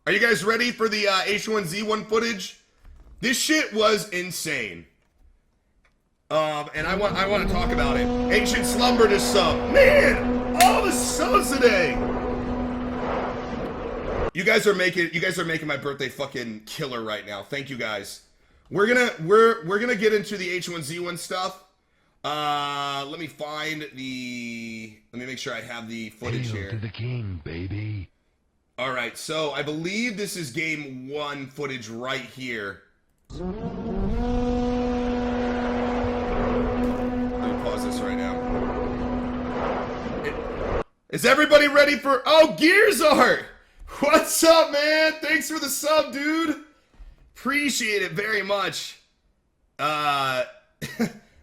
Are you guys ready for the H1Z1 footage? This shit was insane. And I want to talk about it. Ancient Slumber to sub. Man, all the subs today. You guys are making my birthday fucking killer right now. Thank you guys. We're gonna get into the H1Z1 stuff. Let me make sure I have the footage here. Hail to the king, baby. All right, so I believe this is game 1 footage right here. Let me pause this right now. Is everybody ready for... Oh, Gears Art! What's up, man? Thanks for the sub, dude. Appreciate it very much. I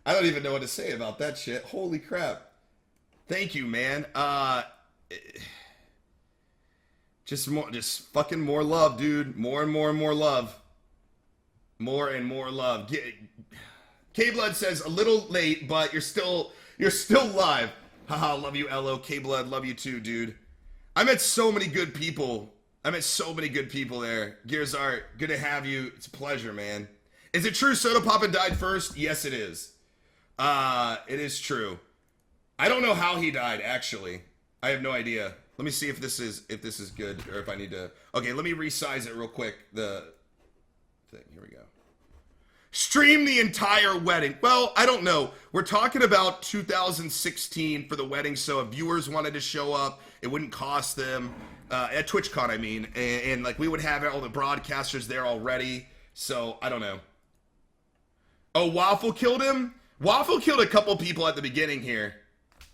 don't even know what to say about that shit. Holy crap. Thank you, man. Just fucking more love, dude. More and more and more love. More and more love. K-Blood says, a little late, but you're still live. Haha, love you, Ello. K-Blood, love you too, dude. I met so many good people. There. Gears Art, good to have you. It's a pleasure, man. Is it true Soda Papa died first? Yes, it is. It is true. I don't know how he died, actually. I have no idea. Let me see if this is good, or if I need to... Okay, let me resize it real quick. The thing, here we go. Stream the entire wedding. Well, I don't know. We're talking about 2016 for the wedding, so if viewers wanted to show up, it wouldn't cost them. At TwitchCon, I mean. And like, we would have all the broadcasters there already, so I don't know. Oh, Waffle killed him? Waffle killed a couple people at the beginning here.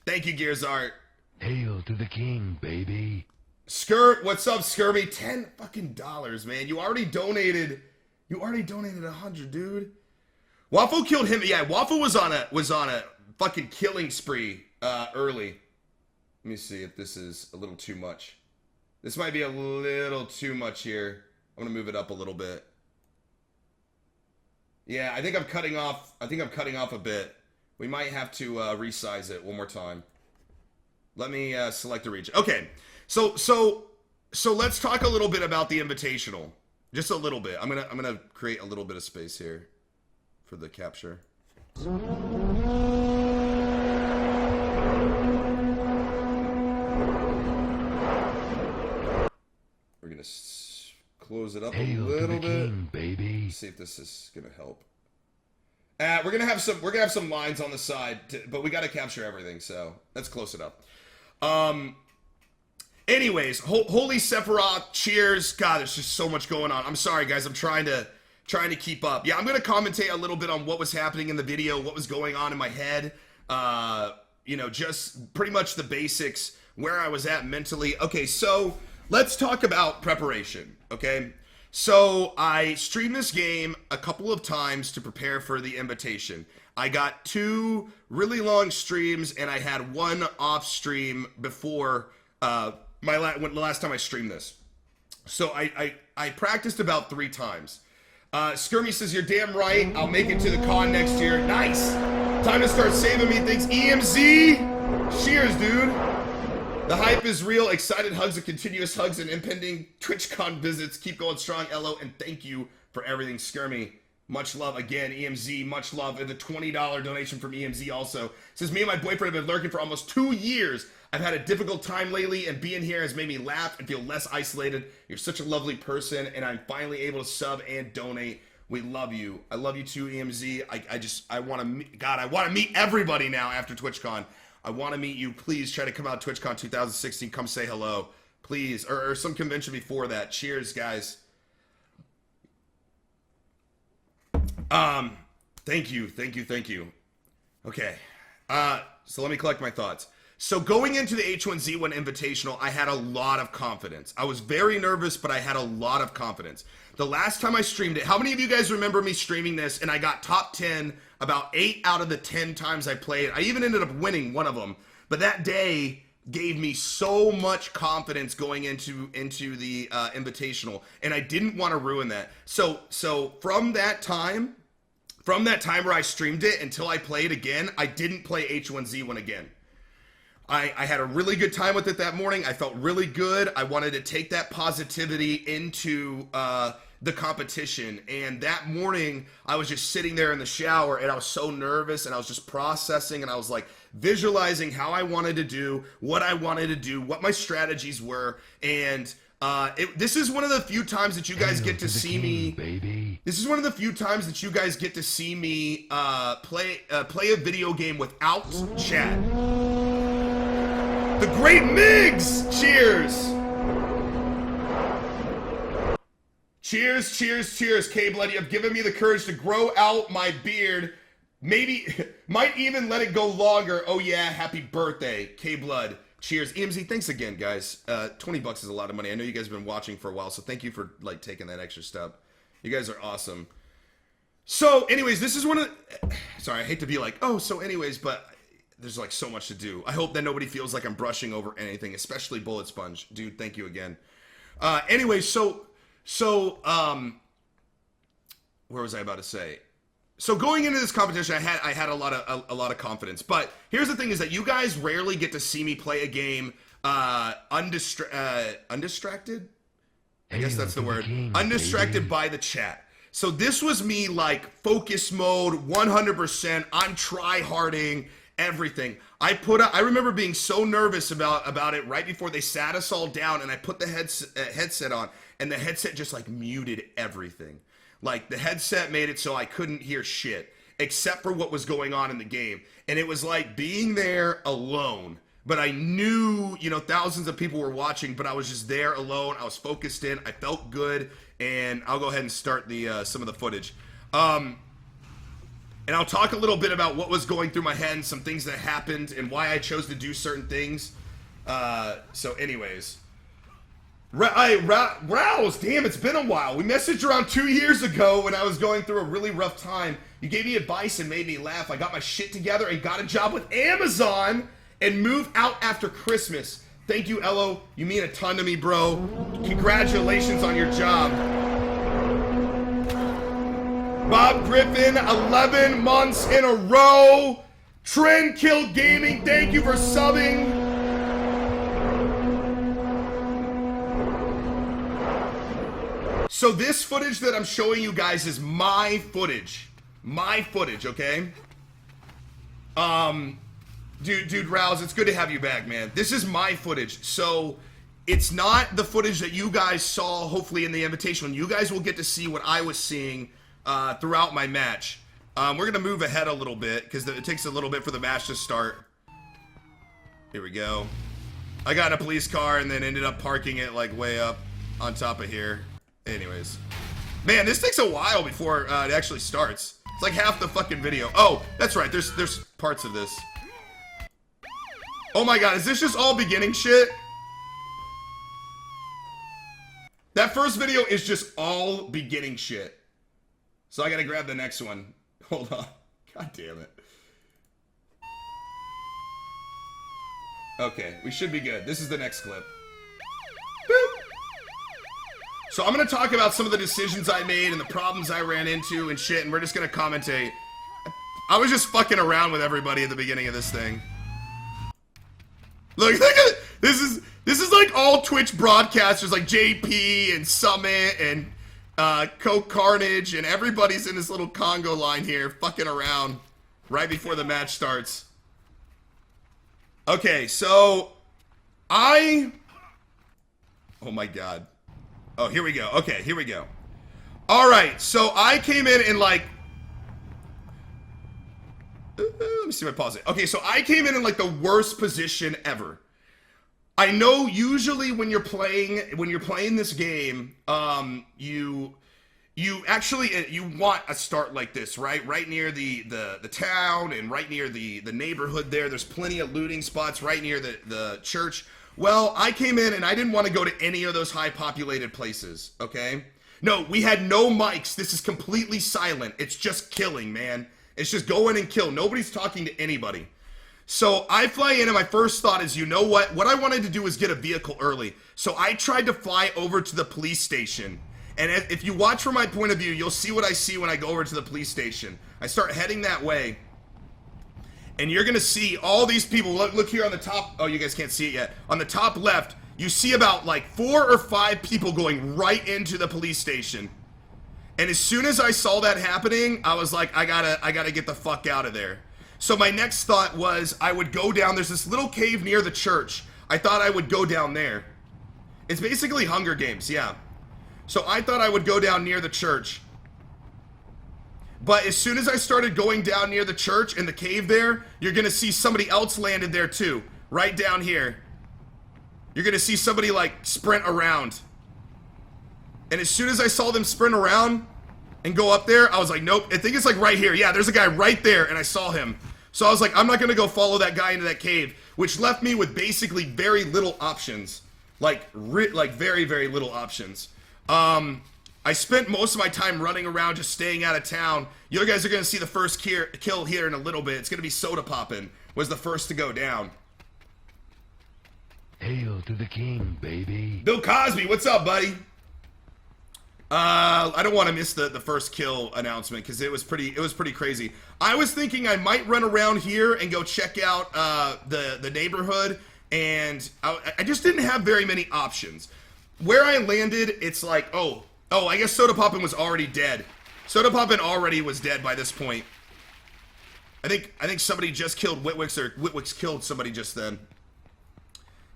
Thank you, Gears Art. Hail to the king, baby. Skirt, what's up, Skirby? $10 fucking man. You already donated 100, dude. Waffle killed him. Yeah, Waffle was on a fucking killing spree early. Let me see if this is a little too much. This might be a little too much here. I'm gonna move it up a little bit. Yeah, I think I'm cutting off a bit. We might have to resize it one more time. Let me select the region. Okay, so let's talk a little bit about the Invitational. Just a little bit. I'm gonna create a little bit of space here for the capture. We're gonna close it up a little bit. King, baby. Let's see if this is gonna help. We're gonna have some lines on the side, but we gotta capture everything, so let's close it up. Anyways, Holy Sephiroth, cheers. God, there's just so much going on. I'm sorry, guys. I'm trying to keep up. Yeah, I'm gonna commentate a little bit on what was happening in the video, what was going on in my head. You know, just pretty much the basics, where I was at mentally. Okay, so let's talk about preparation. Okay. So I streamed this game a couple of times to prepare for the invitation. I got 2 really long streams, and I had 1 off stream before the last time I streamed this. So I practiced about 3 times. Skirmy says, you're damn right. I'll make it to the con next year. Nice. Time to start saving me. Thanks, EMZ. Cheers, dude. The hype is real. Excited hugs and continuous hugs and impending TwitchCon visits. Keep going strong, Ello, and thank you for everything, Skirmy. Much love again, EMZ. Much love. And the $20 donation from EMZ also. Says, me and my boyfriend have been lurking for almost 2 years. I've had a difficult time lately, and being here has made me laugh and feel less isolated. You're such a lovely person, and I'm finally able to sub and donate. We love you. I love you too, EMZ. I want to meet everybody now after TwitchCon. I want to meet you. Please try to come out to TwitchCon 2016. Come say hello. Please. Or some convention before that. Cheers, guys. Thank you. Okay. So let me collect my thoughts. So going into the H1Z1 Invitational, I had a lot of confidence. I was very nervous, but I had a lot of confidence. The last time I streamed it, how many of you guys remember me streaming this and I got top 10 about 8 out of the 10 times I played? I even ended up winning one of them. But that day gave me so much confidence going into the Invitational, and I didn't want to ruin that. So from that time where I streamed it until I played again, I didn't play H1Z1 again. I had a really good time with it that morning. I felt really good. I wanted to take that positivity into the competition. And that morning, I was just sitting there in the shower, and I was so nervous, and I was just processing, and I was like visualizing how I wanted to do, what I wanted to do, what my strategies were. And this is one of the few times that you guys get to see me, baby. this is one of the few times that you guys get to see me play a video game without chat. The Great Migs! Cheers! Cheers, cheers, cheers, K-Blood. You have given me the courage to grow out my beard. Maybe, might even let it go longer. Oh yeah, happy birthday, K-Blood. Cheers. EMZ, thanks again, guys. 20 bucks is a lot of money. I know you guys have been watching for a while, so thank you for, like, taking that extra step. You guys are awesome. So, anyways, this is one of the... Sorry, I hate to be like, oh, so anyways, but... There's like so much to do. I hope that nobody feels like I'm brushing over anything, especially Bullet Sponge. Dude, thank you again. Anyway, so where was I about to say? So going into this competition, I had a lot of confidence. But here's the thing: is that you guys rarely get to see me play a game undistracted. I guess that's the word. Undistracted by the chat. So this was me like focus mode, 100%. I'm try-harding. Everything. I remember being so nervous about it right before they sat us all down, and I put the headset on, and the headset just like muted everything. Like the headset made it so I couldn't hear shit except for what was going on in the game. And it was like being there alone. But I knew, you know, thousands of people were watching, but I was just there alone. I was focused in. I felt good, and I'll go ahead and start the some of the footage. And I'll talk a little bit about what was going through my head and some things that happened and why I chose to do certain things. So anyways. Rouse, damn, it's been a while. We messaged around 2 years ago when I was going through a really rough time. You gave me advice and made me laugh. I got my shit together and got a job with Amazon and moved out after Christmas. Thank you, Ello. You mean a ton to me, bro. Congratulations on your job. Bob Griffin, 11 months in a row. Trend Kill Gaming, thank you for subbing. So this footage that I'm showing you guys is my footage. My footage, okay? Dude, Rouse, it's good to have you back, man. This is my footage. So it's not the footage that you guys saw, hopefully, in the invitation. You guys will get to see what I was seeing throughout my match. We're going to move ahead a little bit because it takes a little bit for the match to start. Here we go. I got a police car and then ended up parking it like way up on top of here. Anyways. Man, this takes a while before it actually starts. It's like half the fucking video. Oh, that's right. There's parts of this. Oh my god, is this just all beginning shit? That first video is just all beginning shit. So I gotta grab the next one. Hold on. God damn it. Okay, we should be good. This is the next clip. Boop. So I'm gonna talk about some of the decisions I made and the problems I ran into and shit, and we're just gonna commentate. I was just fucking around with everybody at the beginning of this thing. Look at this is like all Twitch broadcasters like JP and Summit and Coke Carnage, and everybody's in this little Congo line here fucking around right before the match starts. Okay, so oh my god. Oh, here we go. Okay, here we go. Alright, so I came in and like let me see if I pause it. Okay, so I came in like the worst position ever. I know usually when you're playing this game, you want a start like this, right? Right near the town and right near the neighborhood there. There's plenty of looting spots right near the church. Well, I came in and I didn't want to go to any of those high populated places, okay? No, we had no mics. This is completely silent. It's just killing, man. It's just go in and kill. Nobody's talking to anybody. So I fly in and my first thought is, you know what? What I wanted to do was get a vehicle early. So I tried to fly over to the police station. And if you watch from my point of view, you'll see what I see when I go over to the police station. I start heading that way. And you're gonna see all these people. Look here on the top. Oh, you guys can't see it yet. On the top left, you see about like 4 or 5 people going right into the police station. And as soon as I saw that happening, I was like, I gotta get the fuck out of there. So my next thought was I would go down. There's this little cave near the church. I thought I would go down there. It's basically Hunger Games, yeah. So I thought I would go down near the church. But as soon as I started going down near the church in the cave there, you're gonna see somebody else landed there too. Right down here. You're gonna see somebody like sprint around. And as soon as I saw them sprint around and go up there, I was like, nope, I think it's like right here. Yeah, there's a guy right there, and I saw him. So I was like, I'm not gonna go follow that guy into that cave, which left me with basically very little options. Like very, very little options. I spent most of my time running around just staying out of town. You guys are going to see the first kill here in a little bit. It's going to be Soda Poppin' was the first to go down. Hail to the king, baby. Bill Cosby, what's up, buddy? I don't want to miss the first kill announcement because it was pretty crazy. I was thinking I might run around here and go check out the neighborhood, and I just didn't have very many options. Where I landed, it's like, oh, I guess Soda Poppin' was already dead. Soda Poppin' already was dead by this point. I think somebody just killed Whitwix, or Whitwix killed somebody just then.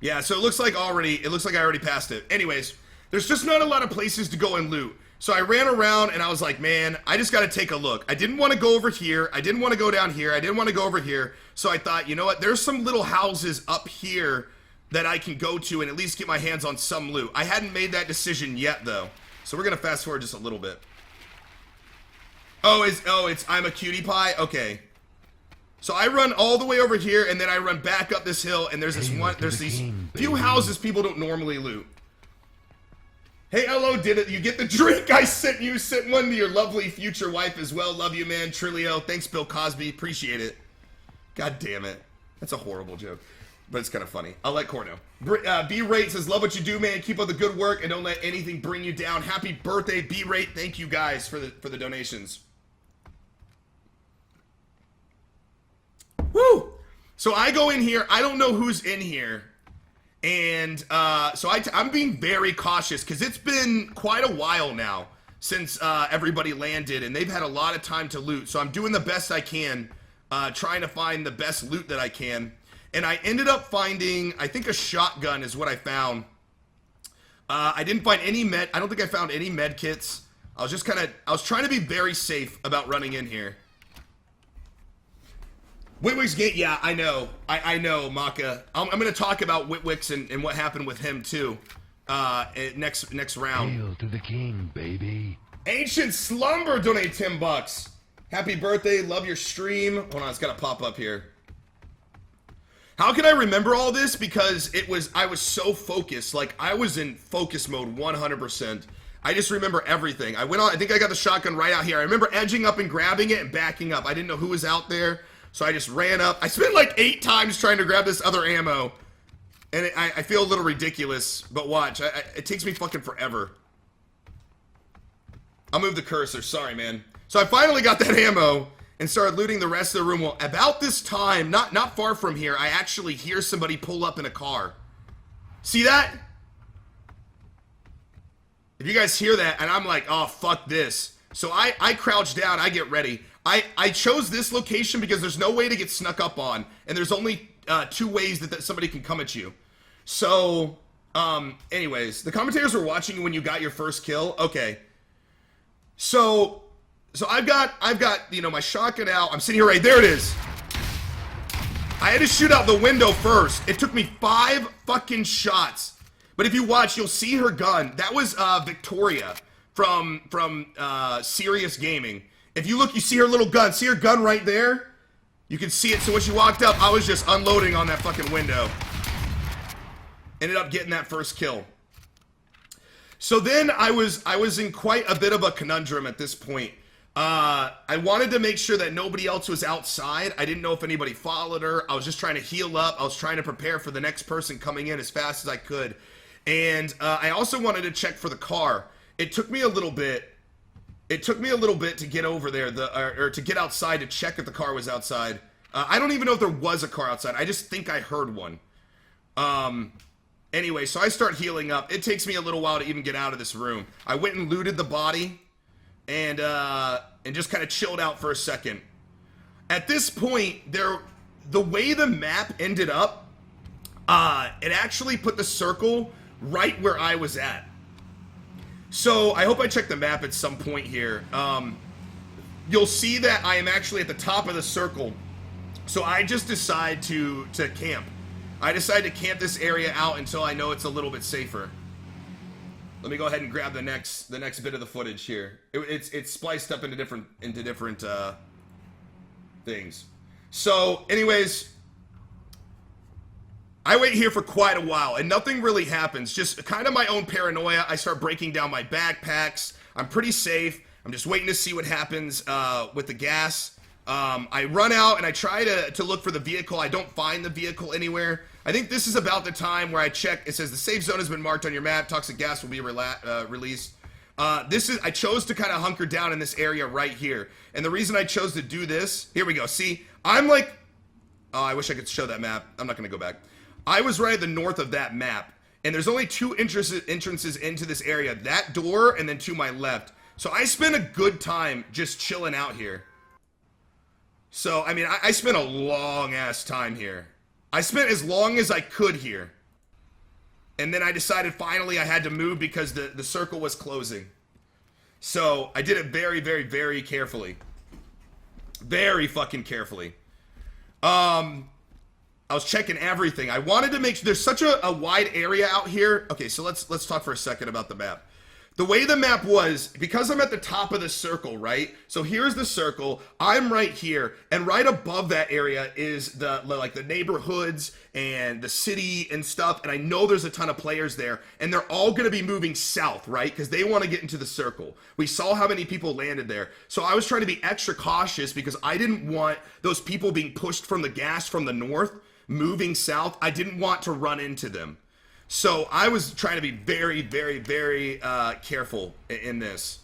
Yeah, so it looks like I already passed it. Anyways, there's just not a lot of places to go and loot. So I ran around and I was like, man, I just gotta take a look. I didn't want to go over here. I didn't want to go down here. I didn't want to go over here. So I thought, you know what? There's some little houses up here that I can go to and at least get my hands on some loot. I hadn't made that decision yet, though. So we're gonna fast forward just a little bit. It's I'm a cutie pie? Okay. So I run all the way over here, and then I run back up this hill, and there's these few houses people don't normally loot. Hey, Ello, did it? You get the drink I sent you? Sent one to your lovely future wife as well. Love you, man. Trilio. Thanks, Bill Cosby. Appreciate it. God damn it. That's a horrible joke. But it's kind of funny. I like Corno. B-Rate says, love what you do, man. Keep up the good work and don't let anything bring you down. Happy birthday, B-Rate. Thank you guys for the donations. Woo! So I go in here. I don't know who's in here. And so I'm being very cautious because it's been quite a while now since everybody landed. And they've had a lot of time to loot. So I'm doing the best I can, trying to find the best loot that I can. And I ended up finding, I think a shotgun is what I found. I didn't find any I don't think I found any med kits. I was trying to be very safe about running in here. Whitwick's gate, yeah, I know. I know, Maka. I'm going to talk about Whitwick's and what happened with him, too, next round. Hail to the king, baby. Ancient Slumber donate $10. Happy birthday, love your stream. Hold on, it's got to pop up here. How can I remember all this? Because I was so focused. Like, I was in focus mode 100%. I just remember everything. I think I got the shotgun right out here. I remember edging up and grabbing it and backing up. I didn't know who was out there, so I just ran up. I spent like 8 times trying to grab this other ammo. And I feel a little ridiculous, but watch. It takes me fucking forever. I'll move the cursor. Sorry, man. So I finally got that ammo and started looting the rest of the room. Well, about this time, not far from here, I actually hear somebody pull up in a car. See that? If you guys hear that, and I'm like, oh, fuck this. So I crouch down, I get ready. I chose this location because there's no way to get snuck up on, and there's only 2 ways that somebody can come at you. So, anyways, the commentators were watching you when you got your first kill. Okay. So I've got, you know, my shotgun out. I'm sitting here right there. It is. I had to shoot out the window first. It took me 5 fucking shots. But if you watch, you'll see her gun. That was Victoria from Serious Gaming. If you look, you see her little gun. See her gun right there? You can see it. So when she walked up, I was just unloading on that fucking window. Ended up getting that first kill. So then I was in quite a bit of a conundrum at this point. I wanted to make sure that nobody else was outside. I didn't know if anybody followed her. I was just trying to heal up. I was trying to prepare for the next person coming in as fast as I could. And I also wanted to check for the car. It took me a little bit. It took me a little bit to get over there, or to get outside to check if the car was outside. I don't even know if there was a car outside. I just think I heard one. Anyway, so I start healing up. It takes me a little while to even get out of this room. I went and looted the body and just kind of chilled out for a second. At this point, the way the map ended up, it actually put the circle right where I was at. So I hope I check the map at some point here. You'll see that I am actually at the top of the circle. So I just decide to camp. I decide to camp this area out until I know it's a little bit safer. Let me go ahead and grab the next bit of the footage here. It's spliced up into different things. So, anyways, I wait here for quite a while and nothing really happens. Just kind of my own paranoia. I start breaking down my backpacks. I'm pretty safe. I'm just waiting to see what happens with the gas. I run out and I try to look for the vehicle. I don't find the vehicle anywhere. I think this is about the time where I check. It says the safe zone has been marked on your map. Toxic gas will be released. I chose to kind of hunker down in this area right here. And the reason I chose to do this, here we go. See, I'm like, oh, I wish I could show that map. I'm not going to go back. I was right at the north of that map. And there's only two entrances into this area. That door and then to my left. So I spent a good time just chilling out here. So, I mean, I spent a long-ass time here. I spent as long as I could here. And then I decided finally I had to move because the circle was closing. So, I did it very, very, very carefully. Very fucking carefully. I was checking everything. I wanted to make sure there's such a wide area out here. Okay, so let's talk for a second about the map. The way the map was, because I'm at the top of the circle, right? So here's the circle, I'm right here, and right above that area is the neighborhoods and the city and stuff, and I know there's a ton of players there, and they're all gonna be moving south, right? Because they wanna get into the circle. We saw how many people landed there. So I was trying to be extra cautious because I didn't want those people being pushed from the gas from the north, moving south. I didn't want to run into them. So I was trying to be very, very, very careful in this.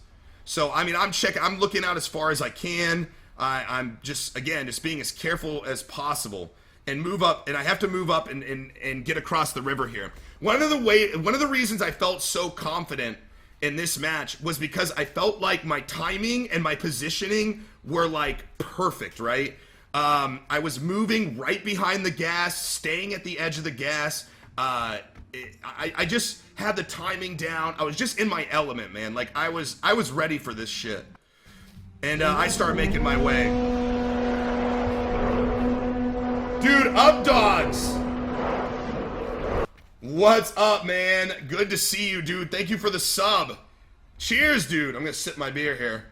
So, I mean, I'm looking out as far as I can. I'm just being as careful as possible and move up. And I have to move up and get across the river here. One of the reasons I felt so confident in this match was because I felt like my timing and my positioning were like perfect, right? I was moving right behind the gas, staying at the edge of the gas. I just had the timing down. I was just in my element, man. Like I was ready for this shit. And I started making my way. Dude, up dogs. What's up, man? Good to see you, dude. Thank you for the sub. Cheers, dude. I'm gonna sip my beer here.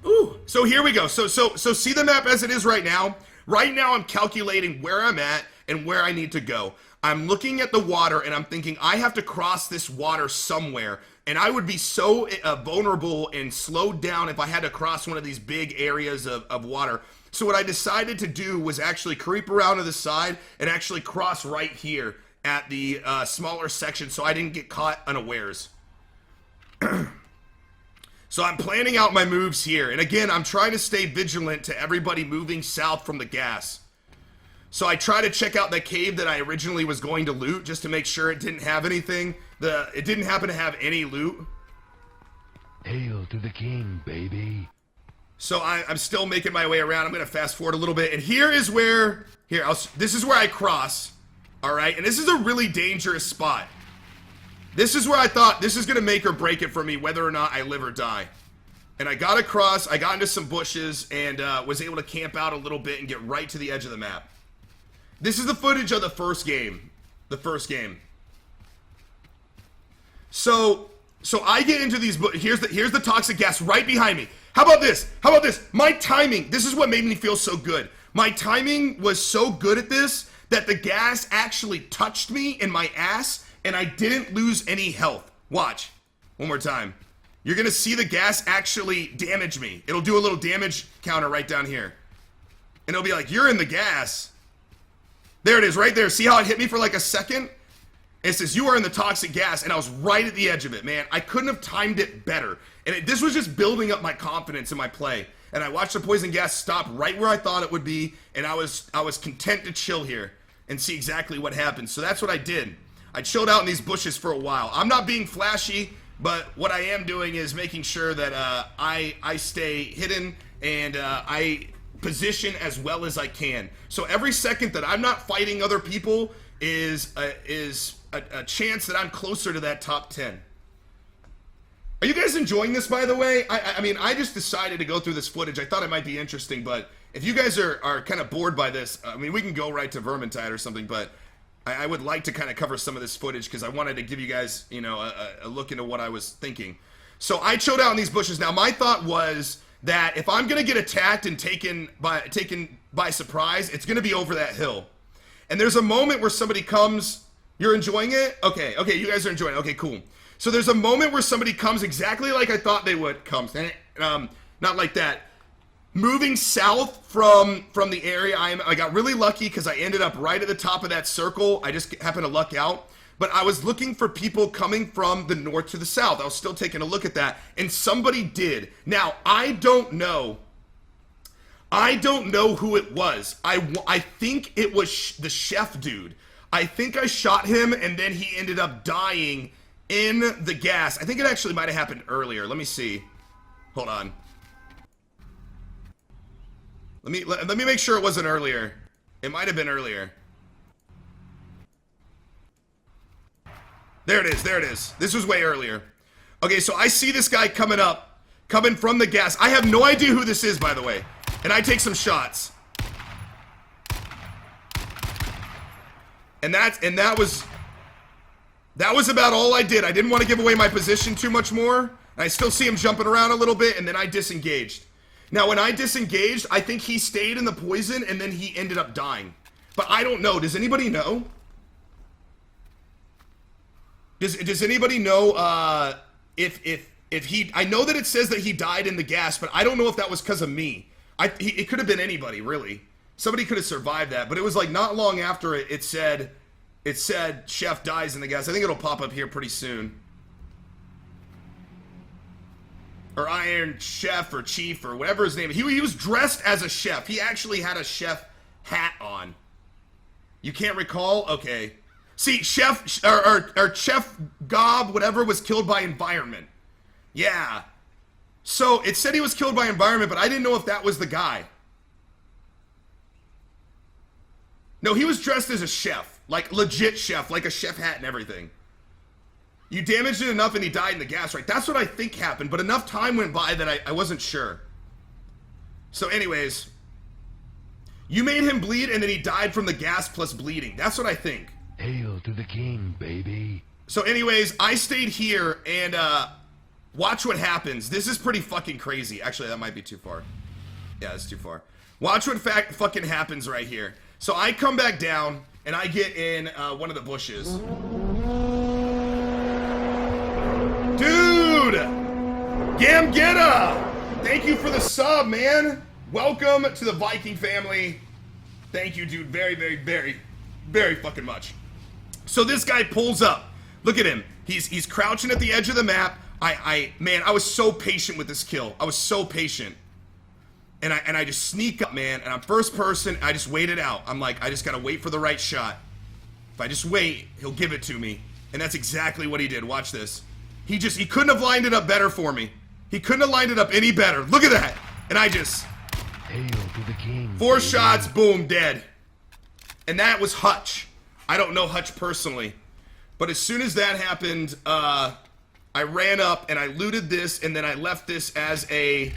Ooh, so here we go. So see the map as it is right now. Right now I'm calculating where I'm at and where I need to go. I'm looking at the water and I'm thinking I have to cross this water somewhere, and I would be so vulnerable and slowed down if I had to cross one of these big areas of water. So what I decided to do was actually creep around to the side and actually cross right here at the smaller section so I didn't get caught unawares. So I'm planning out my moves here. And again, I'm trying to stay vigilant to everybody moving south from the gas. So I try to check out that cave that I originally was going to loot just to make sure it didn't have anything. It didn't happen to have any loot. Hail to the king, baby. So I'm still making my way around. I'm going to fast forward a little bit. And here is where, this is where I cross. All right. And this is a really dangerous spot. This is where I thought this is going to make or break it for me, whether or not I live or die. And I got across, I got into some bushes, and was able to camp out a little bit and get right to the edge of the map. This is the footage of the first game. So I get into these, here's the toxic gas right behind me. How about this? My timing, this is what made me feel so good. My timing was so good at this that the gas actually touched me in my ass, and I didn't lose any health. Watch. One more time. You're gonna see the gas actually damage me. It'll do a little damage counter right down here. And it'll be like, you're in the gas. There it is, right there. See how it hit me for like a second? It says, you are in the toxic gas, and I was right at the edge of it, man. I couldn't have timed it better. And this was just building up my confidence in my play. and I watched the poison gas stop right where I thought it would be, and I was content to chill here and see exactly what happened. So that's what I did. I chilled out in these bushes for a while. I'm not being flashy, but what I am doing is making sure that I stay hidden and I position as well as I can. So every second that I'm not fighting other people is a chance that I'm closer to that top 10. Are you guys enjoying this, by the way? I mean, I just decided to go through this footage. I thought it might be interesting, but if you guys are kind of bored by this, I mean, we can go right to Vermintide or something, but I would like to kind of cover some of this footage because I wanted to give you guys, you know, a look into what I was thinking. So I chilled out in these bushes. Now, my thought was that if I'm going to get attacked and taken by surprise, it's going to be over that hill. And there's a moment where somebody comes. You're enjoying it? Okay, you guys are enjoying it. Okay, cool. So there's a moment where somebody comes exactly like I thought they would. Not like that. Moving south from the area, I got really lucky because I ended up right at the top of that circle. I just happened to luck out. But I was looking for people coming from the north to the south. I was still taking a look at that, and somebody did. Now, I don't know who it was. I think it was the chef dude. I think I shot him, and then he ended up dying in the gas. I think it actually might have happened earlier. Let me see. Hold on. Let me make sure it wasn't earlier. It might have been earlier. There it is. This was way earlier. Okay, so I see this guy coming from the gas. I have no idea who this is, by the way. And I take some shots. And that was about all I did. I didn't want to give away my position too much more. I still see him jumping around a little bit, and then I disengaged. Now, when I disengaged, I think he stayed in the poison, and then he ended up dying. But I don't know. Does anybody know? Does anybody know if he... I know that it says that he died in the gas, but I don't know if that was because of me. It could have been anybody, really. Somebody could have survived that, but it was like not long after it said Chef dies in the gas. I think it'll pop up here pretty soon. Or Iron Chef or Chief or whatever his name is. He was dressed as a chef. He actually had a chef hat on. You can't recall? Okay. See, Chef Gob, whatever, was killed by environment. Yeah. So it said he was killed by environment, but I didn't know if that was the guy. No, he was dressed as a chef. Like legit chef, like a chef hat and everything. You damaged it enough and he died in the gas, right? That's what I think happened, but enough time went by that I wasn't sure. So anyways, you made him bleed and then he died from the gas plus bleeding. That's what I think. Hail to the king, baby. So anyways, I stayed here and watch what happens. This is pretty fucking crazy. Actually, that might be too far. Yeah, that's too far. Watch what fucking happens right here. So I come back down and I get in one of the bushes. Dude! Gamgetta! Thank you for the sub, man. Welcome to the Viking family. Thank you, dude. Very, very, very, very fucking much. So this guy pulls up. Look at him. He's crouching at the edge of the map. Man, I was so patient with this kill. I was so patient. And I just sneak up, man, and I'm first person. I just wait it out. I'm like, I just gotta wait for the right shot. If I just wait, he'll give it to me. And that's exactly what he did. Watch this. He couldn't have lined it up better for me. He couldn't have lined it up any better. Look at that. And I just... Hail to the king. 4 shots, boom, dead. And that was Hutch. I don't know Hutch personally. But as soon as that happened, I ran up and I looted this, and then I left this as a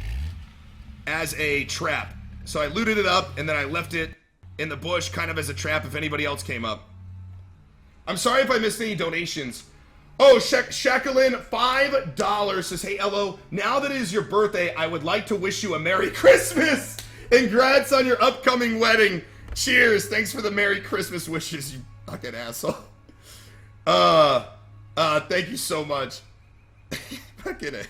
trap. So I looted it up, and then I left it in the bush kind of as a trap if anybody else came up. I'm sorry if I missed any donations. Oh, Shakalin, $5 says, hey, Ello, now that it is your birthday, I would like to wish you a Merry Christmas. Congrats on your upcoming wedding. Cheers. Thanks for the Merry Christmas wishes, you fucking asshole. Thank you so much. Fucking A.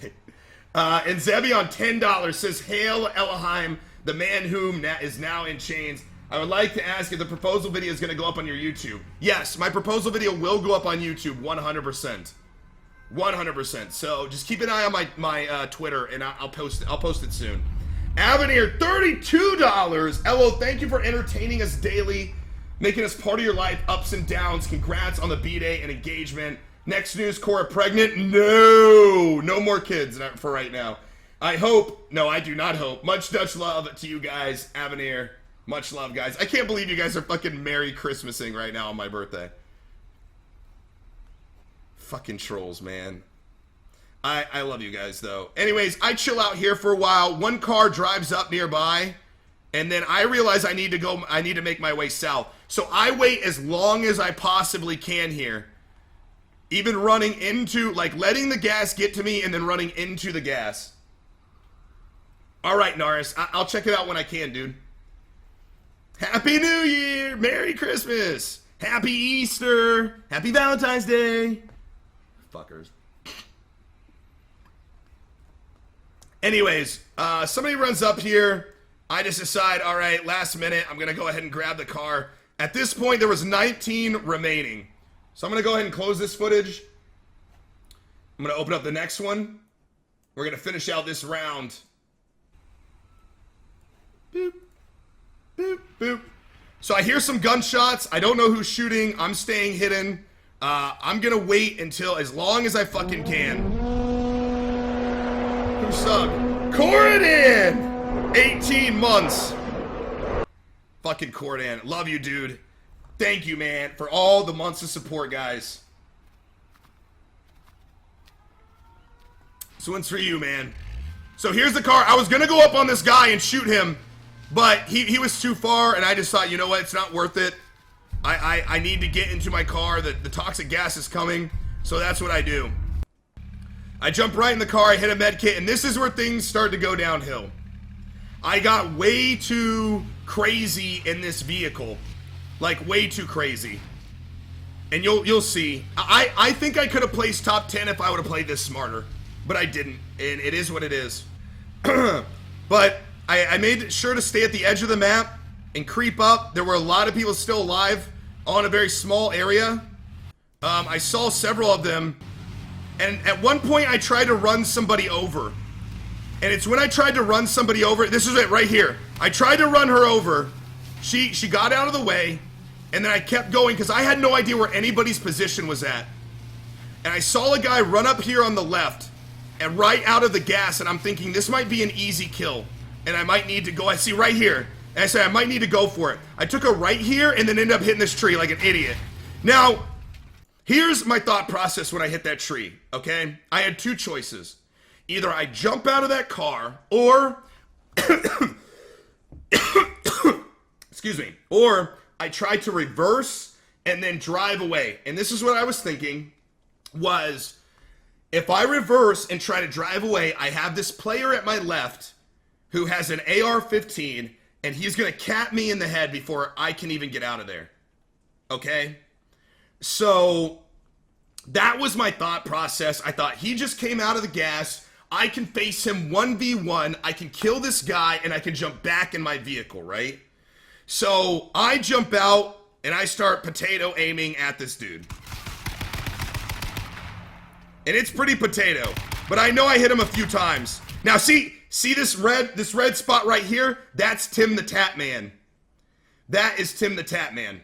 And Zebion, $10 says, hail Ellohime, the man whom is now in chains. I would like to ask if the proposal video is going to go up on your YouTube. Yes, my proposal video will go up on YouTube, 100%. 100%. So just keep an eye on my Twitter, and I'll post it soon. Avenir, $32. Ello, thank you for entertaining us daily, making us part of your life, ups and downs. Congrats on the B-Day and engagement. Next news, Cora pregnant? No. No more kids for right now. I hope. No, I do not hope. Much Dutch love to you guys, Avenir. Much love, guys. I can't believe you guys are fucking Merry Christmasing right now on my birthday. Fucking trolls, man. I love you guys, though. Anyways, I chill out here for a while. One car drives up nearby, and then I realize I need to make my way south. So I wait as long as I possibly can here. Even running into, like, letting the gas get to me and then running into the gas. Alright, Norris. I'll check it out when I can, dude. Happy New Year! Merry Christmas! Happy Easter! Happy Valentine's Day! Fuckers. Anyways, somebody runs up here. I just decide, all right, last minute, I'm going to go ahead and grab the car. At this point, there was 19 remaining. So I'm going to go ahead and close this footage. I'm going to open up the next one. We're going to finish out this round. Boop. Boop, boop. So I hear some gunshots. I don't know who's shooting. I'm staying hidden. I'm going to wait until as long as I fucking can. Who subbed? Corridon! 18 months. Fucking Corridon. Love you, dude. Thank you, man, for all the months of support, guys. This one's for you, man. So here's the car. I was going to go up on this guy and shoot him, but he was too far, and I just thought, you know what? It's not worth it. I need to get into my car. The toxic gas is coming, so that's what I do. I jump right in the car, I hit a med kit, and this is where things start to go downhill. I got way too crazy in this vehicle. Like, way too crazy. And you'll see. I think I could have placed top 10 if I would have played this smarter. But I didn't, and it is what it is. But I made sure to stay at the edge of the map and creep up. There were a lot of people still alive on a very small area. I saw several of them. And at one point, I tried to run somebody over. And it's when I tried to run somebody over, this is it right here. I tried to run her over. She got out of the way. And then I kept going because I had no idea where anybody's position was at. And I saw a guy run up here on the left and right out of the gas. And I'm thinking, this might be an easy kill. And I might need to go, I see right here. And I said, I might need to go for it. I took a right here and then ended up hitting this tree like an idiot. Now, here's my thought process when I hit that tree, okay? I had two choices. Either I jump out of that car, or, excuse me, or I try to reverse and then drive away. And this is what I was thinking, was if I reverse and try to drive away, I have this player at my left who has an AR-15, and he's going to cap me in the head before I can even get out of there, okay? So that was my thought process. I thought he just came out of the gas. I can face him 1v1. I can kill this guy and I can jump back in my vehicle, right? So I jump out and I start potato aiming at this dude. And it's pretty potato, but I know I hit him a few times. Now see this red spot right here? That's Tim the Tap Man. That is Tim the Tap Man.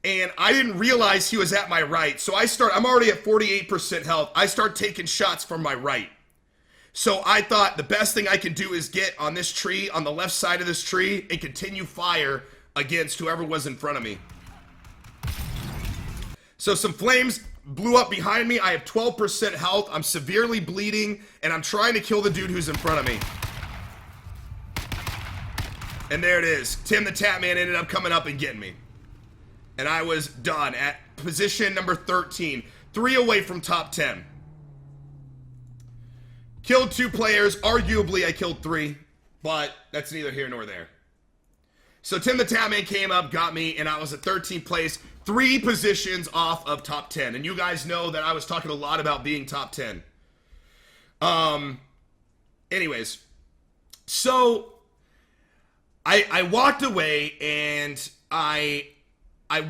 And I didn't realize he was at my right. So I'm already at 48% health. I start taking shots from my right. So I thought the best thing I can do is get on this tree, on the left side of this tree, and continue fire against whoever was in front of me. So some flames blew up behind me. I have 12% health. I'm severely bleeding, and I'm trying to kill the dude who's in front of me. And there it is. Tim the Tap Man ended up coming up and getting me. And I was done at position number 13. 3 away from top 10. Killed 2 players. Arguably, I killed 3. But that's neither here nor there. So Tim the Tap Man came up, got me, and I was at 13th place. 3 positions off of top 10. And you guys know that I was talking a lot about being top 10. Anyways. So, I walked away, and I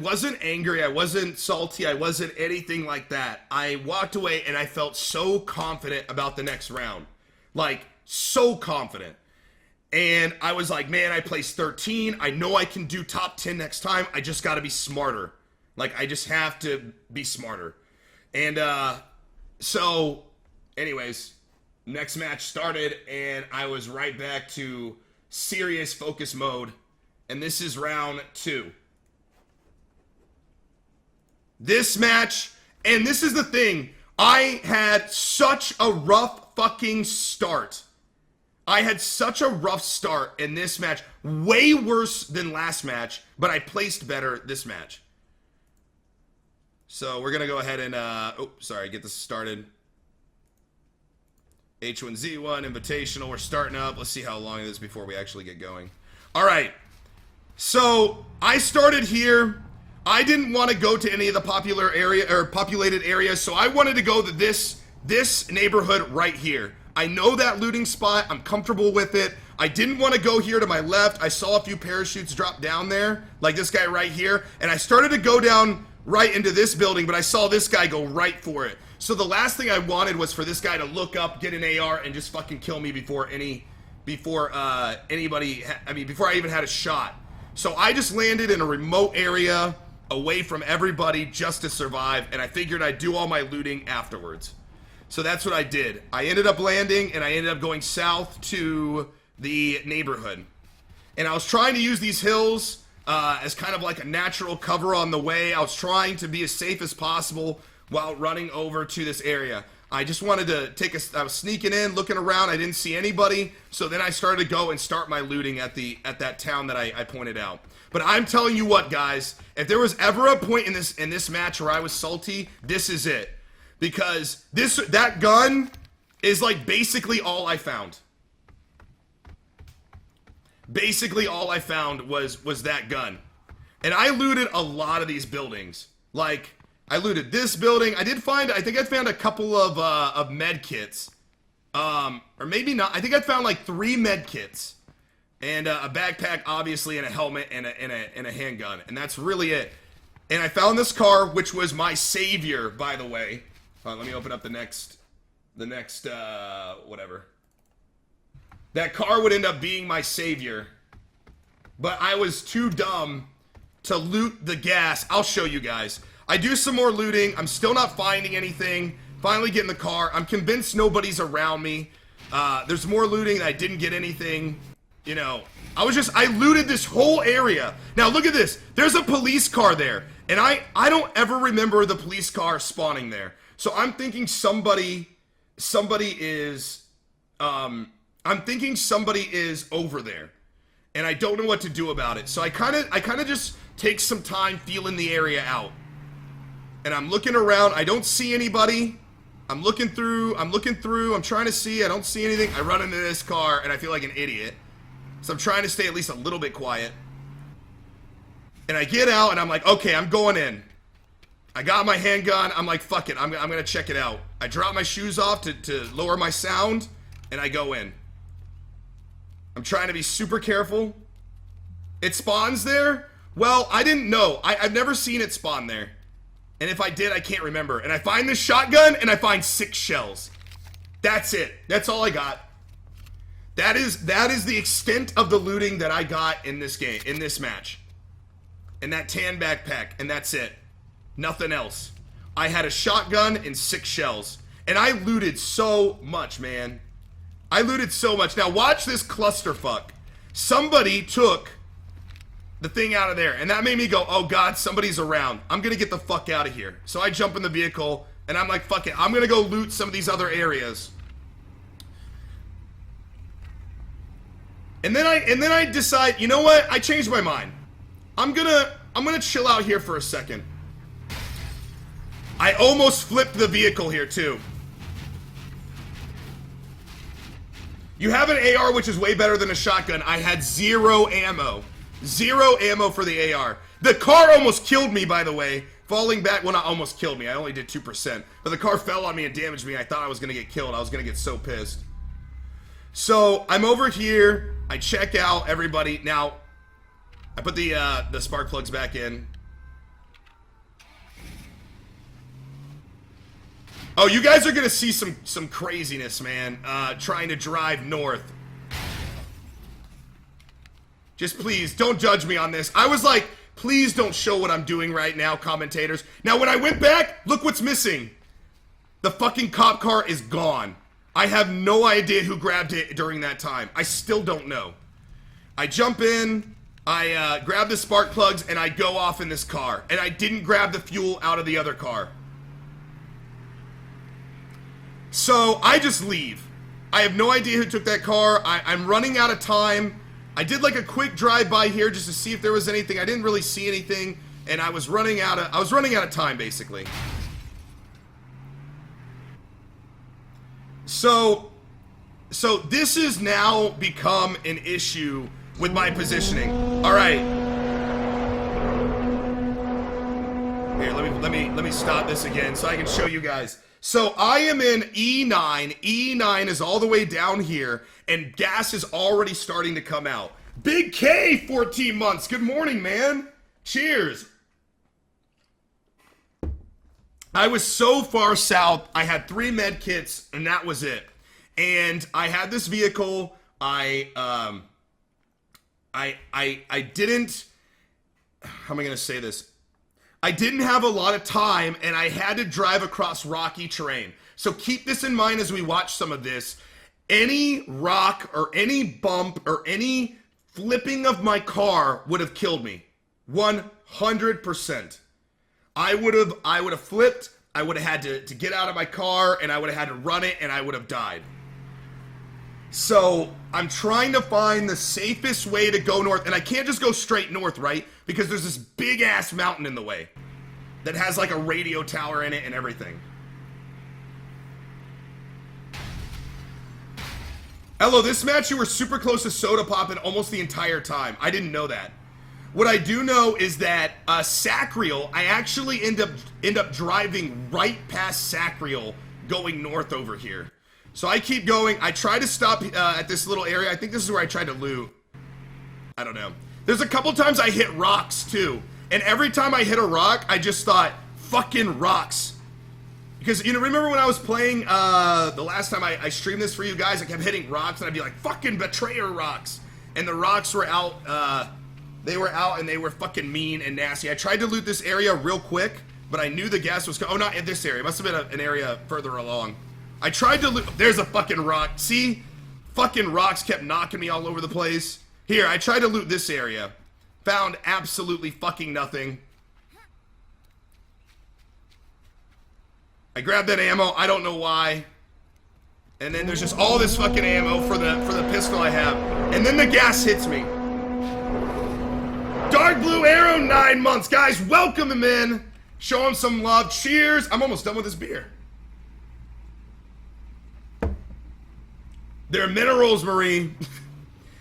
wasn't angry, I wasn't salty, I wasn't anything like that. I walked away and I felt so confident about the next round. Like, so confident. And I was like, man, I placed 13. I know I can do top 10 next time. I just got to be smarter. Like, I just have to be smarter. And so, anyways, next match started, and I was right back to serious focus mode. And this is round 2. This match, and this is the thing, I had such a rough fucking start. I had such a rough start in this match. Way worse than last match, but I placed better this match. So we're going to go ahead and, get this started. H1Z1 Invitational. We're starting up. Let's see how long it is before we actually get going. All right. So I started here. I didn't want to go to any of the popular area or populated areas, so I wanted to go to this neighborhood right here. I know that looting spot. I'm comfortable with it. I didn't want to go here to my left. I saw a few parachutes drop down there, like this guy right here, and I started to go down right into this building, but I saw this guy go right for it. So the last thing I wanted was for this guy to look up, get an AR, and just fucking kill me before I even had a shot. So I just landed in a remote area away from everybody just to survive, and I figured I'd do all my looting afterwards. So that's what I did. I ended up landing, and I ended up going south to the neighborhood. And I was trying to use these hills as kind of like a natural cover on the way. I was trying to be as safe as possible while running over to this area. I just wanted to I was sneaking in, looking around. I didn't see anybody. So then I started to go and start my looting at that town that I pointed out. But I'm telling you what, guys, if there was ever a point in this match where I was salty, this is it. Because that gun is like basically all I found. Basically all I found was that gun. And I looted a lot of these buildings. Like, I looted this building. I think I found a couple of med kits. Or maybe not. I think I found like 3 med kits. And a backpack, obviously, and a helmet and a handgun. And that's really it. And I found this car, which was my savior, by the way. Let me open up the next, whatever. That car would end up being my savior. But I was too dumb to loot the gas. I'll show you guys. I do some more looting. I'm still not finding anything. Finally get in the car. I'm convinced nobody's around me. There's more looting. I didn't get anything. You know, I looted this whole area. Now look at this. There's a police car there. And I don't ever remember the police car spawning there. So I'm thinking somebody is over there. And I don't know what to do about it. So I kind of just take some time feeling the area out. And I'm looking around. I don't see anybody. I'm looking through. I'm trying to see. I don't see anything. I run into this car and I feel like an idiot. So I'm trying to stay at least a little bit quiet. And I get out and I'm like, okay, I'm going in. I got my handgun. I'm like, fuck it. I'm going to check it out. I drop my shoes off to lower my sound and I go in. I'm trying to be super careful. It spawns there? Well, I didn't know. I've never seen it spawn there. And if I did, I can't remember. And I find this shotgun, and I find 6 shells. That's it. That's all I got. That is the extent of the looting that I got in this game, in this match. And that tan backpack, and that's it. Nothing else. I had a shotgun and 6 shells. And I looted so much, man. I looted so much. Now watch this clusterfuck. Somebody took the thing out of there, and that made me go, oh god, somebody's around. I'm gonna get the fuck out of here. So I jump in the vehicle, and I'm like, fuck it, I'm gonna go loot some of these other areas. And then I decide, you know what? I changed my mind. I'm gonna chill out here for a second. I almost flipped the vehicle here too. You have an AR, which is way better than a shotgun. I had 0 ammo. 0 ammo for the AR. The car almost killed me, by the way. Falling back, well, not almost killed me. I only did 2%. But the car fell on me and damaged me. I thought I was going to get killed. I was going to get so pissed. So, I'm over here. I check out everybody. Now, I put the spark plugs back in. Oh, you guys are going to see some craziness, man. Trying to drive north. Just please, don't judge me on this. I was like, please don't show what I'm doing right now, commentators. Now, when I went back, look what's missing. The fucking cop car is gone. I have no idea who grabbed it during that time. I still don't know. I jump in, I grab the spark plugs, and I go off in this car. And I didn't grab the fuel out of the other car. So, I just leave. I have no idea who took that car. I'm running out of time. I did like a quick drive-by here just to see if there was anything. I didn't really see anything, and I was running out of time, basically. So this has now become an issue with my positioning. All right. Here, let me stop this again so I can show you guys. So I am in E9. E9 is all the way down here, and gas is already starting to come out. Big K, 14 months. Good morning, man. Cheers. I was so far south, I had 3 med kits, and that was it. And I had this vehicle, I didn't, how am I going to say this? I didn't have a lot of time, and I had to drive across rocky terrain. So keep this in mind as we watch some of this. Any rock or any bump or any flipping of my car would have killed me. 100%. I would have flipped, I would have had to get out of my car, and I would have had to run it, and I would have died. So, I'm trying to find the safest way to go north, and I can't just go straight north, right? Because there's this big-ass mountain in the way that has like a radio tower in it and everything. Ello, this match you were super close to soda popping almost the entire time. I didn't know that. What I do know is that Sacriel, I actually end up driving right past Sacriel going north over here. So I keep going. I try to stop at this little area. I think this is where I tried to loot. I don't know. There's a couple times I hit rocks too. And every time I hit a rock, I just thought, fucking rocks. Because, you know, remember when I was playing the last time I streamed this for you guys, I kept hitting rocks and I'd be like, fucking betrayer rocks. And the rocks were out, they were out and they were fucking mean and nasty. I tried to loot this area real quick, but I knew the gas was oh, not in this area. It must have been an area further along. I tried to loot, there's a fucking rock. See? Fucking rocks kept knocking me all over the place. Here, I tried to loot this area. Found absolutely fucking nothing. I grabbed that ammo, I don't know why. And then there's just all this fucking ammo for the pistol I have. And then the gas hits me. Dark Blue Arrow, 9 months. Guys, welcome him in. Show him some love. Cheers. I'm almost done with this beer. They're minerals, Marie.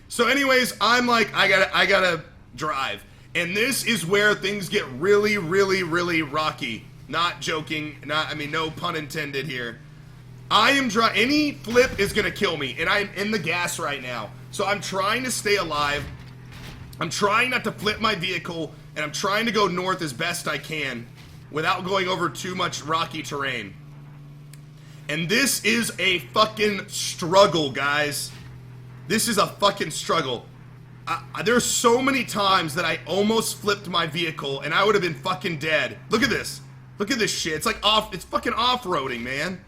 So anyways, I'm like, I gotta drive. And this is where things get really, really, really rocky. Not joking, I mean, no pun intended here. I am any flip is gonna kill me, and I'm in the gas right now. So I'm trying to stay alive. I'm trying not to flip my vehicle, and I'm trying to go north as best I can without going over too much rocky terrain. And this is a fucking struggle, guys. This is a fucking struggle. There's so many times that I almost flipped my vehicle, and I would have been fucking dead. Look at this. Look at this shit. It's like it's fucking off-roading, man.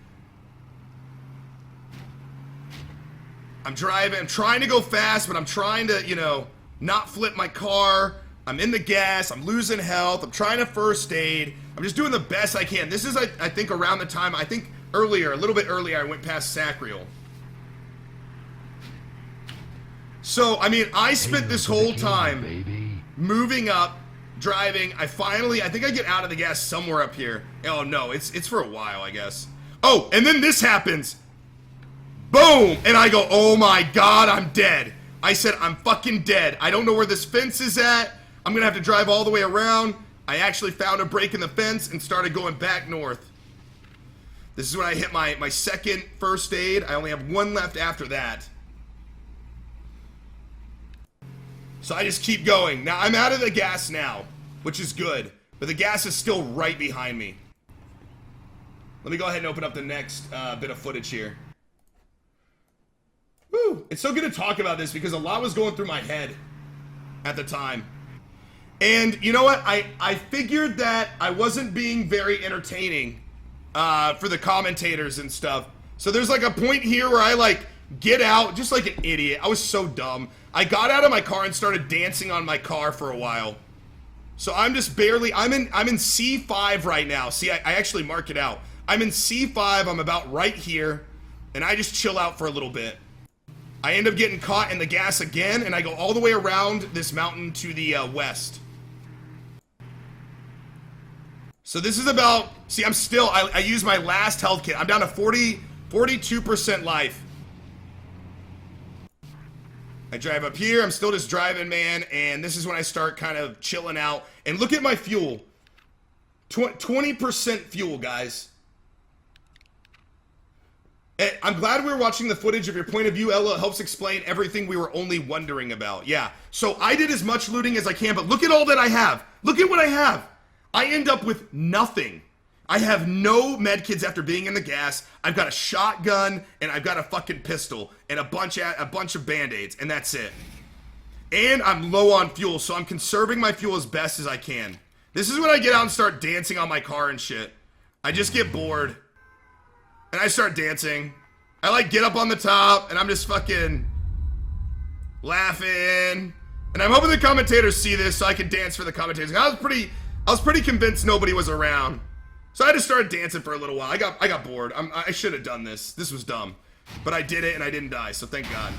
I'm driving. I'm trying to go fast, but I'm trying to, you know, not flip my car. I'm in the gas. I'm losing health. I'm trying to first aid. I'm just doing the best I can. This is, I think, around the time, I think earlier, a little bit earlier, I went past Sacriel. So, I mean, I spent this whole time moving up, driving. I think I get out of the gas somewhere up here. Oh, no, it's for a while, I guess. Oh, and then this happens. Boom! And I go, oh my god, I'm dead. I said, I'm fucking dead. I don't know where this fence is at. I'm gonna have to drive all the way around. I actually found a break in the fence and started going back north. This is when I hit my second first aid. I only have one left after that. So I just keep going. Now, I'm out of the gas now, which is good. But the gas is still right behind me. Let me go ahead and open up the next bit of footage here. Woo! It's so good to talk about this because a lot was going through my head. at the time. And you know what? I figured that I wasn't being very entertaining for the commentators and stuff. So there's like a point here where I like get out just like an idiot. I was so dumb. I got out of my car and started dancing on my car for a while. So I'm just barely, I'm in C5 right now. See, I actually mark it out. I'm in C5, I'm about right here, and I just chill out for a little bit. I end up getting caught in the gas again, and I go all the way around this mountain to the west. So this is about, see, I'm still, I use my last health kit. I'm down to 42% life. I drive up here, I'm still just driving, man, and this is when I start kind of chilling out. And look at my fuel. 20% fuel, guys. And I'm glad we were watching the footage of your point of view, Ella. It helps explain everything we were only wondering about. Yeah, so I did as much looting as I can, but look at all that I have. Look at what I have. I end up with nothing. I have no medkits after being in the gas. I've got a shotgun, and I've got a fucking pistol, and a bunch of band-aids, and that's it. And I'm low on fuel, so I'm conserving my fuel as best as I can. This is when I get out and start dancing on my car and shit. I just get bored, and I start dancing. I like get up on the top, and I'm just fucking laughing. And I'm hoping the commentators see this so I can dance for the commentators. I was pretty convinced nobody was around. So I just started dancing for a little while. I got bored. I should have done this. This was dumb. But I did it and I didn't die, so thank God.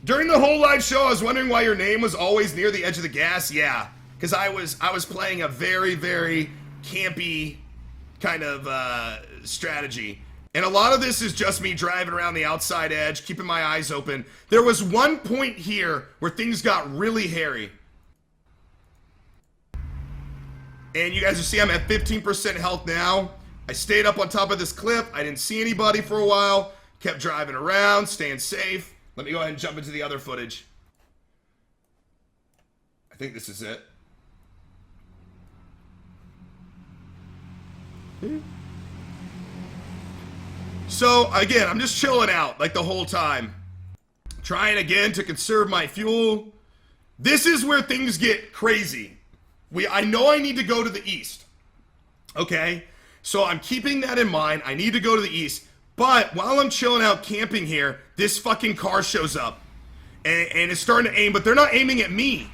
During the whole live show, I was wondering why your name was always near the edge of the gas. Yeah, because I was playing a very, very campy kind of strategy. And a lot of this is just me driving around the outside edge, keeping my eyes open. There was one point here where things got really hairy. And you guys will see I'm at 15% health now. I stayed up on top of this cliff. I didn't see anybody for a while. Kept driving around, staying safe. Let me go ahead and jump into the other footage. I think this is it. So, again, I'm just chilling out like the whole time. Trying again to conserve my fuel. This is where things get crazy. I know I need to go to the east, okay? So I'm keeping that in mind. I need to go to the east. But while I'm chilling out camping here, this fucking car shows up. And it's starting to aim, but they're not aiming at me.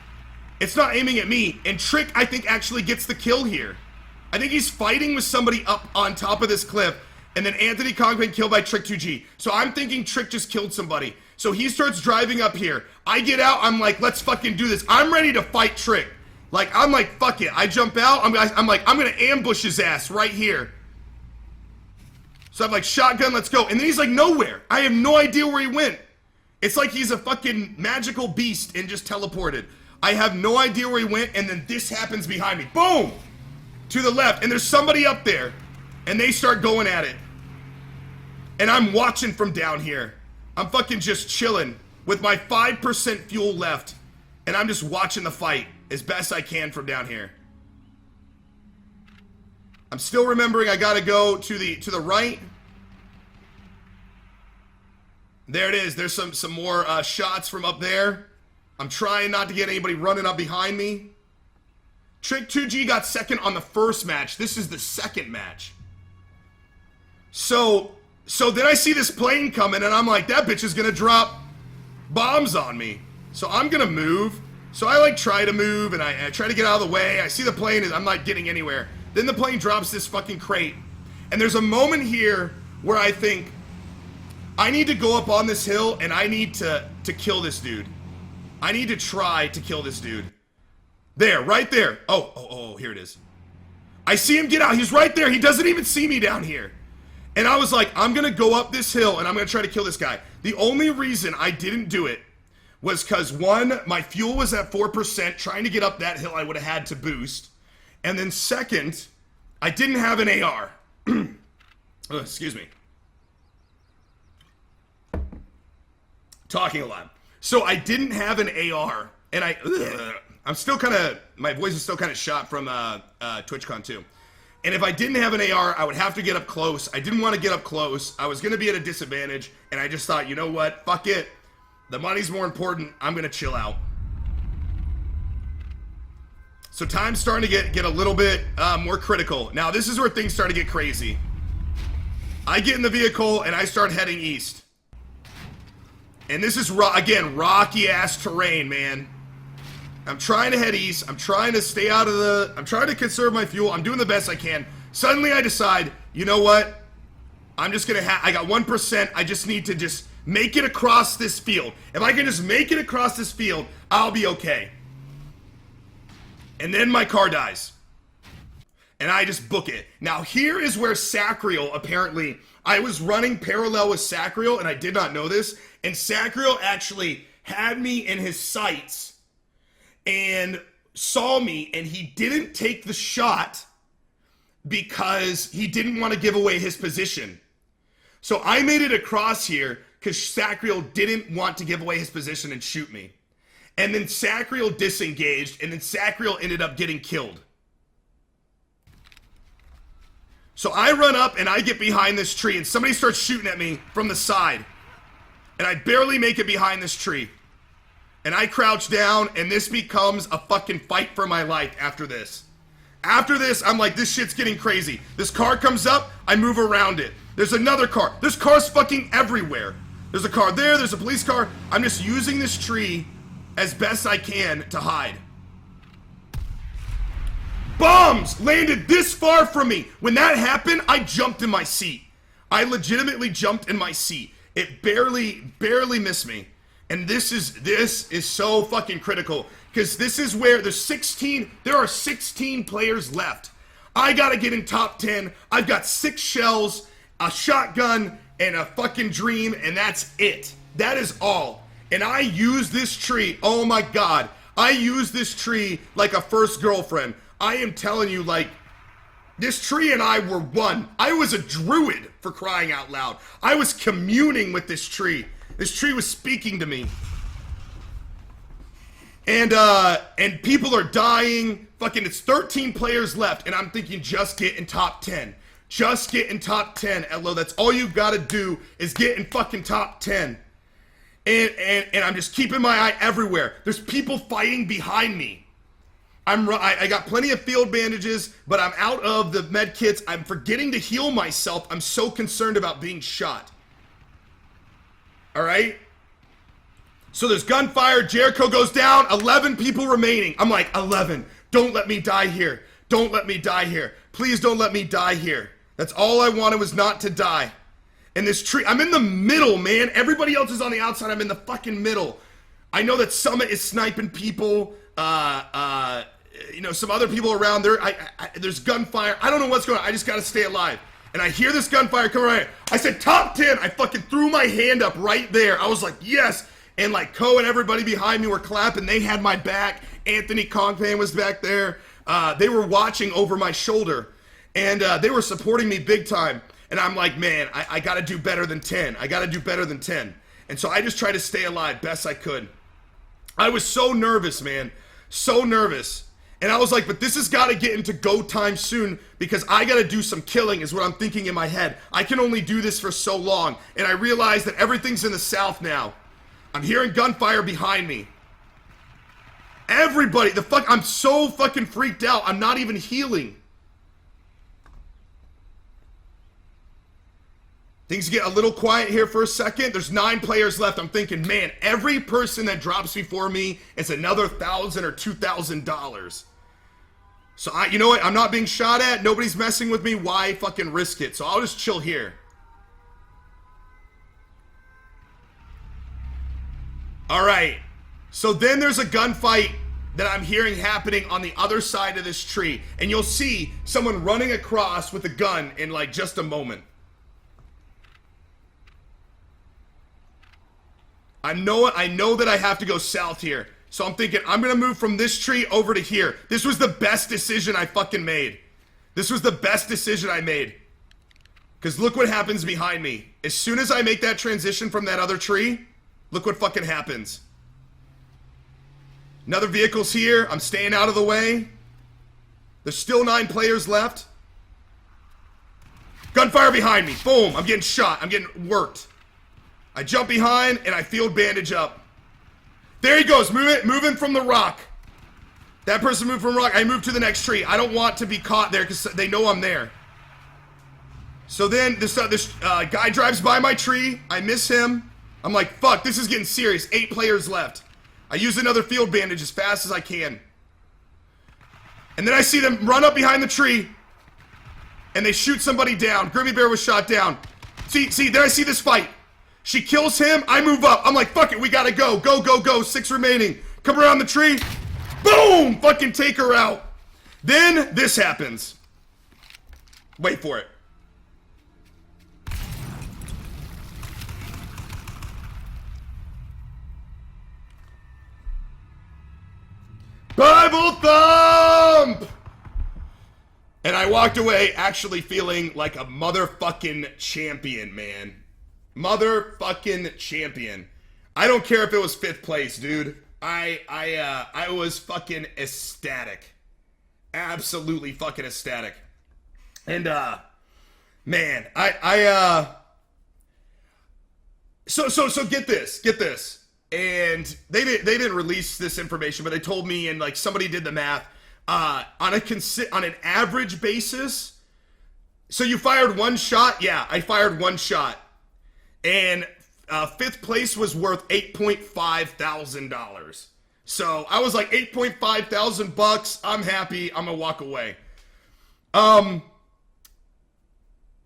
It's not aiming at me. And Trick, I think, actually gets the kill here. I think he's fighting with somebody up on top of this cliff. And then Anthony Conklin killed by Trick 2G. So I'm thinking Trick just killed somebody. So he starts driving up here. I get out. I'm like, let's fucking do this. I'm ready to fight Trick. Like, I'm like, fuck it. I jump out. I'm like, I'm going to ambush his ass right here. So I'm like, shotgun, let's go. And then he's like, nowhere. I have no idea where he went. It's like he's a fucking magical beast and just teleported. I have no idea where he went, and then this happens behind me. Boom! To the left. And there's somebody up there. And they start going at it. And I'm watching from down here. I'm fucking just chilling with my 5% fuel left. And I'm just watching the fight as best I can from down here. I'm still remembering I gotta go to the right. There it is. There's some more shots from up there. I'm trying not to get anybody running up behind me. Trick 2G got second on the first match. This is the second match. So then I see this plane coming, and I'm like, that bitch is gonna drop bombs on me. So I'm gonna move. So I like try to move, and I try to get out of the way. I see the plane, and I'm not getting anywhere. Then the plane drops this fucking crate. And there's a moment here where I think, I need to go up on this hill, and I need to kill this dude. I need to try to kill this dude. There, right there. Oh, here it is. I see him get out. He's right there. He doesn't even see me down here. And I was like, I'm going to go up this hill, and I'm going to try to kill this guy. The only reason I didn't do it was because, one, my fuel was at 4%. Trying to get up that hill, I would have had to boost. And then second, I didn't have an AR. Oh, excuse me. Talking a lot. So I didn't have an AR. And I'm still kind of, my voice is still kind of shot from TwitchCon 2. And if I didn't have an AR, I would have to get up close. I didn't want to get up close. I was going to be at a disadvantage. And I just thought, you know what? Fuck it. The money's more important. I'm gonna chill out. So time's starting to get a little bit more critical. Now this is where things start to get crazy. I get in the vehicle and I start heading east. And this is, again, rocky ass terrain, man. I'm trying to head east. I'm trying to stay out of the... I'm trying to conserve my fuel. I'm doing the best I can. Suddenly I decide, you know what? I'm just gonna I got 1%. I just need to just make it across this field. If I can just make it across this field, I'll be okay. And then my car dies. And I just book it. Now here is where Sacriel, apparently, I was running parallel with Sacriel and I did not know this. And Sacriel actually had me in his sights and saw me, and he didn't take the shot because he didn't want to give away his position. So I made it across here because Sacriel didn't want to give away his position and shoot me. And then Sacriel disengaged, and then Sacriel ended up getting killed. So I run up and I get behind this tree, and somebody starts shooting at me from the side. And I barely make it behind this tree. And I crouch down, and this becomes a fucking fight for my life after this. After this, I'm like, this shit's getting crazy. This car comes up, I move around it. There's another car. There's cars fucking everywhere. There's a car there, there's a police car. I'm just using this tree as best I can to hide. Bombs landed this far from me. When that happened, I jumped in my seat. I legitimately jumped in my seat. It barely missed me. And this is so fucking critical, because this is where there are 16 players left. I gotta get in top 10. I've got 6 shells, a shotgun, and a fucking dream, and that's it. That is all. And I use this tree, oh my god, I use this tree like a first girlfriend. I am telling you, like, this tree and I were one. I was a druid, for crying out loud. I was communing with this tree. This tree was speaking to me. And people are dying. Fucking, it's 13 players left, and I'm thinking, just get in top 10. Just get in top 10, Ello. That's all you gotta do is get in fucking top 10. And I'm just keeping my eye everywhere. There's people fighting behind me. I got plenty of field bandages, but I'm out of the med kits. I'm forgetting to heal myself. I'm so concerned about being shot. Alright? So there's gunfire. Jericho goes down. 11 people remaining. I'm like, 11. Don't let me die here. Don't let me die here. Please don't let me die here. That's all I wanted, was not to die. And this tree, I'm in the middle, man. Everybody else is on the outside. I'm in the fucking middle. I know that Summit is sniping people. You know, some other people around there. There's gunfire. I don't know what's going on. I just gotta stay alive. And I hear this gunfire coming right. I said top 10. I fucking threw my hand up right there. I was like, yes. And like Ko and everybody behind me were clapping. They had my back. Anthony Kongpan was back there. They were watching over my shoulder. And they were supporting me big time. And I'm like, man, I gotta do better than 10. I gotta do better than 10. And so I just tried to stay alive best I could. I was so nervous, man. So nervous. And I was like, but this has got to get into go time soon, because I got to do some killing is what I'm thinking in my head. I can only do this for so long. And I realize that everything's in the south now. I'm hearing gunfire behind me. Everybody, I'm so fucking freaked out. I'm not even healing. Things get a little quiet here for a second. There's 9 players left. I'm thinking, man, every person that drops before me is another $1,000 or $2,000. So you know what? I'm not being shot at. Nobody's messing with me. Why fucking risk it? So I'll just chill here. All right. So then there's a gunfight that I'm hearing happening on the other side of this tree, and you'll see someone running across with a gun in like just a moment. I know that I have to go south here. So I'm thinking, I'm gonna move from this tree over to here. This was the best decision I fucking made. This was the best decision I made. Because look what happens behind me. As soon as I make that transition from that other tree, look what fucking happens. Another vehicle's here. I'm staying out of the way. There's still 9 players left. Gunfire behind me. Boom. I'm getting shot. I'm getting worked. I jump behind and I field bandage up. There he goes, moving from the rock. That person moved from the rock. I moved to the next tree. I don't want to be caught there because they know I'm there. So then this guy drives by my tree. I miss him. I'm like, fuck, this is getting serious. 8 players left. I use another field bandage as fast as I can. And then I see them run up behind the tree. And they shoot somebody down. Grimmy Bear was shot down. See, there I see this fight. She kills him. I move up. I'm like, fuck it, we gotta go. Go, go, go. 6 remaining. Come around the tree. Boom! Fucking take her out. Then this happens. Wait for it. Bible thump! And I walked away actually feeling like a motherfucking champion, man. Motherfucking champion. I don't care if it was 5th place, dude. I was fucking ecstatic. Absolutely fucking ecstatic. And, man, so get this. And they didn't release this information, but they told me, and like somebody did the math, on an average basis. So you fired 1 shot? Yeah, I fired 1 shot. And 5th place was worth $8,500. So I was like, $8,500. I'm happy. I'm gonna walk away.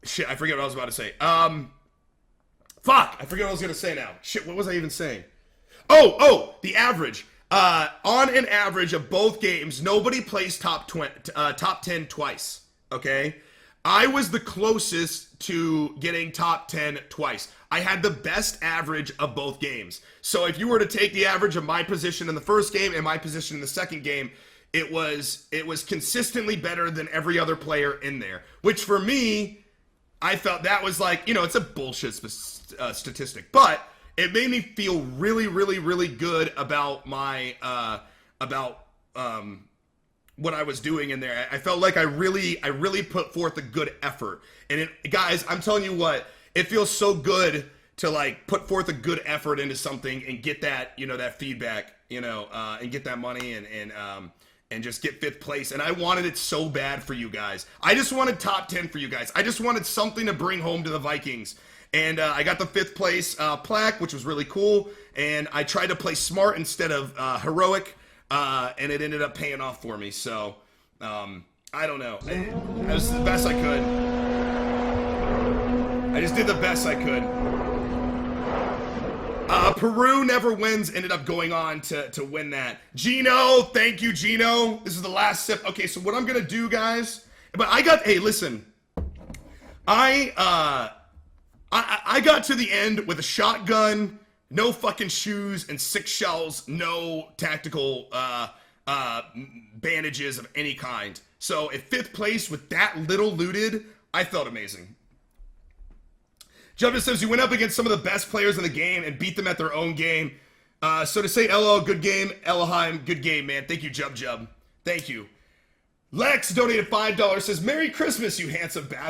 Shit, I forget what I was about to say. Fuck, I forget what I was gonna say now. Shit, what was I even saying? Oh, the average. On an average of both games, nobody plays top 10 twice. Okay, I was the closest to getting top 10 twice. I had the best average of both games. So if you were to take the average of my position in the first game and my position in the second game, it was consistently better than every other player in there. Which for me, I felt that was like, it's a bullshit statistic, but it made me feel really, really, really good about my what I was doing in there. I felt like I really put forth a good effort. And guys, I'm telling you what, it feels so good to like put forth a good effort into something and get that, that feedback, and get that money and just get 5th place. And I wanted it so bad for you guys. I just wanted top 10 for you guys. I just wanted something to bring home to the Vikings. And I got the 5th place plaque, which was really cool. And I tried to play smart instead of heroic. And it ended up paying off for me. So, I don't know. I was the best I could. I just did the best I could. Peru never wins ended up going on to win that. Gino, thank you, Gino. This is the last sip. Okay, so what I'm going to do, guys. But hey, listen. I got to the end with a shotgun, no fucking shoes, and 6 shells, no tactical bandages of any kind. So at 5th place with that little looted, I felt amazing. Jubba says you went up against some of the best players in the game and beat them at their own game. So to say Elo, good game. Ellohime, good game, man. Thank you, Jub. Thank you. Lex donated $5, says, Merry Christmas, you handsome bastard.